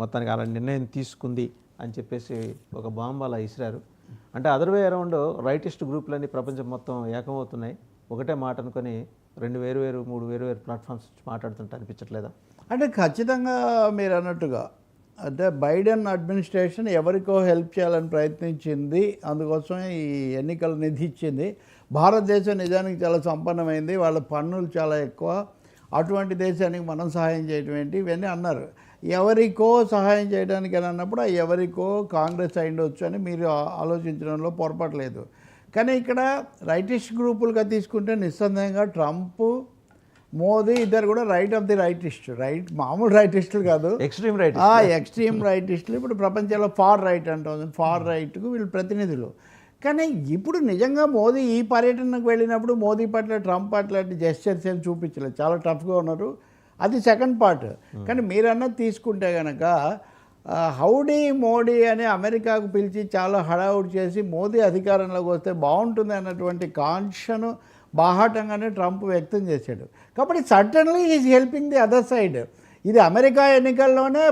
మొత్తానికి అలా నిర్ణయం తీసుకుంది అని చెప్పేసి ఒక బాంబు అలా ఇసిరారు. అంటే అదర్ వే అరౌండ్ రైటిస్ట్ గ్రూపులన్నీ ప్రపంచం మొత్తం ఏకమవుతున్నాయి. ఒకటే మాట అనుకొని రెండు వేరు మూడు వేరు ప్లాట్ఫామ్స్ మాట్లాడుతుంటే అనిపించట్లేదా? అంటే ఖచ్చితంగా మీరు అన్నట్టుగా అంటే బైడెన్ అడ్మినిస్ట్రేషన్ ఎవరికో హెల్ప్ చేయాలని ప్రయత్నించింది, అందుకోసమే ఈ ఎన్నికల నిధి ఇచ్చింది. భారతదేశం నిజానికి చాలా సంపన్నమైంది, వాళ్ళ పన్నులు చాలా ఎక్కువ, అటువంటి దేశానికి మనం సహాయం చేయడం ఏంటి ఇవన్నీ అన్నారు. ఎవరికో సహాయం చేయడానికి అని అన్నప్పుడు ఎవరికో కాంగ్రెస్ అయిండొచ్చు అని మీరు ఆలోచించడంలో పొరపడలేదు. కానీ ఇక్కడ రైటిస్ట్ గ్రూపులుగా తీసుకుంటే నిస్సందేహంగా ట్రంప్, మోదీ ఇద్దరు కూడా రైట్ ఆఫ్ ది రైట్ మామూలు రైటిస్టులు కాదు, ఎక్స్ట్రీమ్ రైటిస్టులు. ఇప్పుడు ప్రపంచంలో ఫార్ రైట్ అంటుంది, ఫార్ రైట్కు వీళ్ళు ప్రతినిధులు. కానీ ఇప్పుడు నిజంగా మోదీ ఈ పర్యటనకు వెళ్ళినప్పుడు మోదీ పట్ల ట్రంప్ పట్ల జెస్చర్స్ ఏం చూపించలేదు, చాలా టఫ్గా ఉన్నారు. అది సెకండ్ పార్ట్. కానీ మీరన్నది తీసుకుంటే కనుక హౌడీ మోడీ అని అమెరికాకు పిలిచి చాలా హడావుడి చేసి మోదీ అధికారంలోకి వస్తే బాగుంటుంది అన్నటువంటి కాంక్షను బాహాటంగానే ట్రంప్ వ్యక్తం చేశాడు. కాబట్టి certainly is helping the other side. ఇది అమెరికా ఎన్నికల్లోనే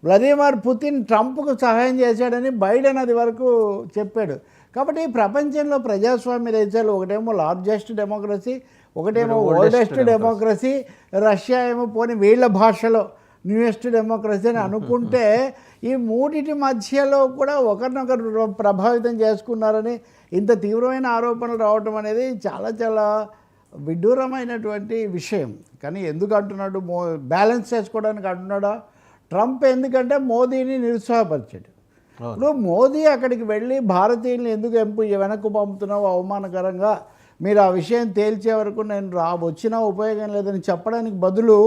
వ్లాదిమిర్ పుతిన్ ట్రంప్కు సహాయం చేశాడని బైడెన్ అది వరకు చెప్పాడు. కాబట్టి ప్రపంచంలో ప్రజాస్వామ్య దేశాలు ఒకటేమో లార్జెస్ట్ డెమోక్రసీ, ఒకటేమో ఓల్డెస్ట్ డెమోక్రసీ, రష్యా ఏమో పోని వీళ్ళ భాషలో న్యూయెస్ట్ డెమోక్రసీ అని అనుకుంటే ఈ మూడిటి మధ్యలో కూడా ఒకరినొకరు ప్రభావితం చేసుకున్నారని ఇంత తీవ్రమైన ఆరోపణలు రావటం అనేది చాలా చాలా విడ్డూరమైనటువంటి విషయం. కానీ ఎందుకు అంటున్నాడు? బ్యాలెన్స్ చేసుకోవడానికి అంటున్నాడా? ట్రంప్ ఎందుకంటే మోదీని నిరుత్సాహపరిచాడు. ఇప్పుడు మోదీ అక్కడికి వెళ్ళి భారతీయుల్ని ఎందుకు వెనక్కు పంపుతున్నావు అవమానకరంగా, మీరు ఆ విషయం తేల్చే వరకు నేను వచ్చినా ఉపయోగం లేదని చెప్పడానికి బదులు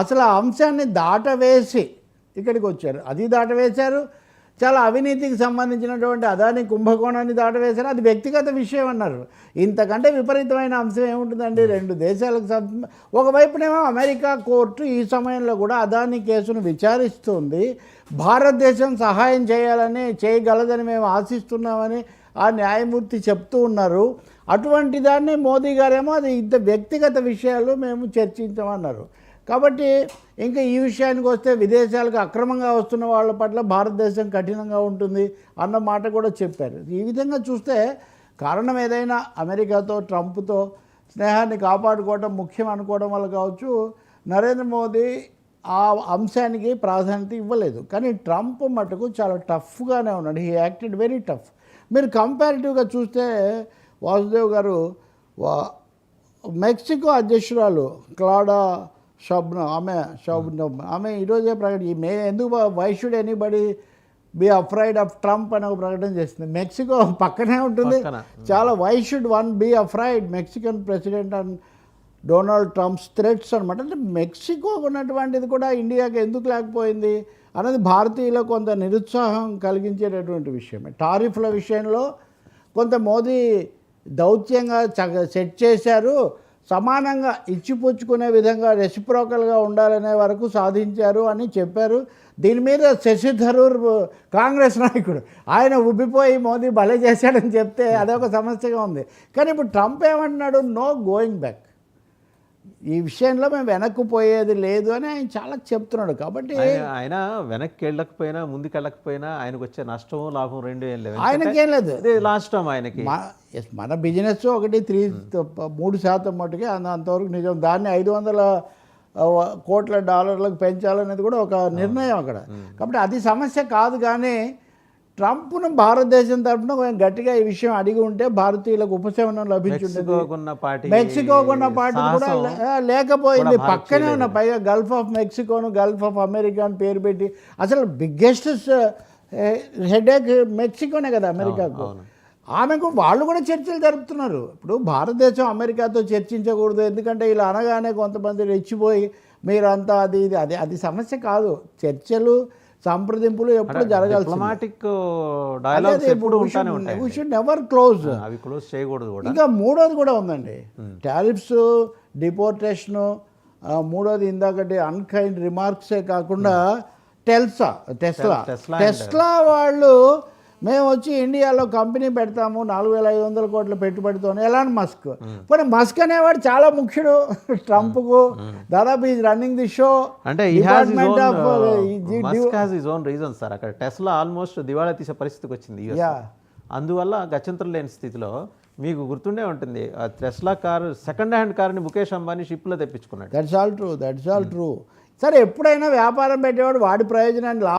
అసలు ఆ అంశాన్ని దాటవేసి ఇక్కడికి వచ్చారు. అది దాటవేశారు. చాలా అవినీతికి సంబంధించినటువంటి అదాని కుంభకోణాన్ని దాటవేశారు. అది వ్యక్తిగత విషయం అన్నారు. ఇంతకంటే విపరీతమైన అంశం ఏముంటుందండి? రెండు దేశాలకు ఒకవైపునేమో అమెరికా కోర్టు ఈ సమయంలో కూడా అదాని కేసును విచారిస్తుంది. భారతదేశం సహాయం చేయగలదని మేము ఆశిస్తున్నామని ఆ న్యాయమూర్తి చెప్తూ ఉన్నారు. అటువంటి దాన్ని మోదీ గారేమో అది ఇంత వ్యక్తిగత విషయాలు మేము చర్చించామన్నారు. కాబట్టి ఇంకా ఈ విషయానికి వస్తే విదేశాలకు అక్రమంగా వస్తున్న వాళ్ళ పట్ల భారతదేశం కఠినంగా ఉంటుంది అన్న మాట కూడా చెప్పారు. ఈ విధంగా చూస్తే కారణం ఏదైనా అమెరికాతో ట్రంప్తో స్నేహాన్ని కాపాడుకోవడం ముఖ్యం అనుకోవడం వల్ల కావచ్చు, నరేంద్ర మోదీ ఆ అంశానికి ప్రాధాన్యత ఇవ్వలేదు. కానీ ట్రంప్ మటుకు చాలా టఫ్గానే ఉన్నాడు. He acted very tough. మీరు కంపారిటివ్గా చూస్తే వాసుదేవ్ గారు మెక్సికో అధ్యక్షురాలు క్లాడా ఆమె ఈరోజే ఎందుకు why should anybody be afraid of Trump అని ఒక ప్రకటన చేసింది. మెక్సికో పక్కనే ఉంటుంది. చాలా why should one be afraid Mexican president and Donald Trump's threats అనమాట. అంటే మెక్సికోకు ఉన్నటువంటిది కూడా ఇండియాకి ఎందుకు లేకపోయింది అనేది భారతీయులు కొంత నిరుత్సాహం కలిగించేటటువంటి విషయమే. టారిఫ్ల విషయంలో కొంత మోదీ దౌత్యంగా సెట్ చేశారు, సమానంగా ఇచ్చిపుచ్చుకునే విధంగా రెసిప్రోకల్గా ఉండాలనే వరకు సాధించారు అని చెప్పారు. దీని మీద శశి థరూర్ కాంగ్రెస్ నాయకుడు ఆయన ఉబ్బిపోయి మోదీ భలే చేశాడని చెప్తే అదొక సమస్యగా ఉంది. కానీ ఇప్పుడు ట్రంప్ ఏమంటున్నాడు? నో గోయింగ్ బ్యాక్, ఈ విషయంలో మేము వెనక్కి పోయేది లేదు అని ఆయన చాలా చెప్తున్నాడు. కాబట్టి ఆయన వెనక్కి వెళ్ళకపోయినా ముందుకు వెళ్ళకపోయినా ఆయనకు వచ్చే నష్టం లాభం రెండు ఏం లేదు, ఆయనకేం లేదు. లాస్ట్ టైం ఆయనకి మన బిజినెస్ 3% మటుకే అంతవరకు నిజం. దాన్ని $500 కోట్ల పెంచాలనేది కూడా ఒక నిర్ణయం అక్కడ. కాబట్టి అది సమస్య కాదు. కానీ ట్రంప్ను భారతదేశం తరఫున గట్టిగా ఈ విషయం అడిగి ఉంటే భారతీయులకు ఉపశమనం లభించుంటుంది. మెక్సికోకున్న పార్టీ కూడా లేకపోయింది. పక్కనే ఉన్న పైగా గల్ఫ్ ఆఫ్ మెక్సికోను గల్ఫ్ ఆఫ్ అమెరికా అని పేరు పెట్టి అసలు బిగ్గెస్ట్ హెడేక్ మెక్సికోనే కదా అమెరికాకు. ఆమెకు వాళ్ళు కూడా చర్చలు జరుపుతున్నారు. ఇప్పుడు భారతదేశం అమెరికాతో చర్చించకూడదు ఎందుకంటే ఇలా అనగానే కొంతమంది రెచ్చిపోయి మీరంతా అది సమస్య కాదు. చర్చలు సంప్రదింపులు ఎప్పుడు జరగాలి. వీ షుడ్ నెవర్ క్లోజ్ చేయకూడదు. ఇంకా మూడోది కూడా ఉందండి, టారిఫ్స్, డిపోర్టేషను. మూడోది ఇందాకటి అన్కైండ్ రిమార్క్సే కాకుండా టెస్లా వాళ్ళు మేము వచ్చి ఇండియాలో కంపెనీ పెడతాము 4,500 కోట్ల పెట్టుబడితో ఎలాన్ మస్క్. పోనీ మస్క్ అనేవాడు చాలా ముఖ్యుడు ట్రంప్కు, దాదాపు ఈజ్ రన్నింగ్ ది షో. అంటే Musk has his own reason sir. అక్కడ టెస్లా ఆల్మోస్ట్ దివాళా తీసే పరిస్థితికి వచ్చింది US లో. అందువల్ల గత్యంతరం లేని స్థితిలో మీకు గుర్తుండే ఉంటుంది ఆ టెస్లా కారు సెకండ్ హ్యాండ్ కార్ని ముఖేష్ అంబానీ షిప్లో తెప్పించుకున్నాడు. That's all true. సరే ఎప్పుడైనా వ్యాపారం పెట్టేవాడు వాడి ప్రయోజనాన్ని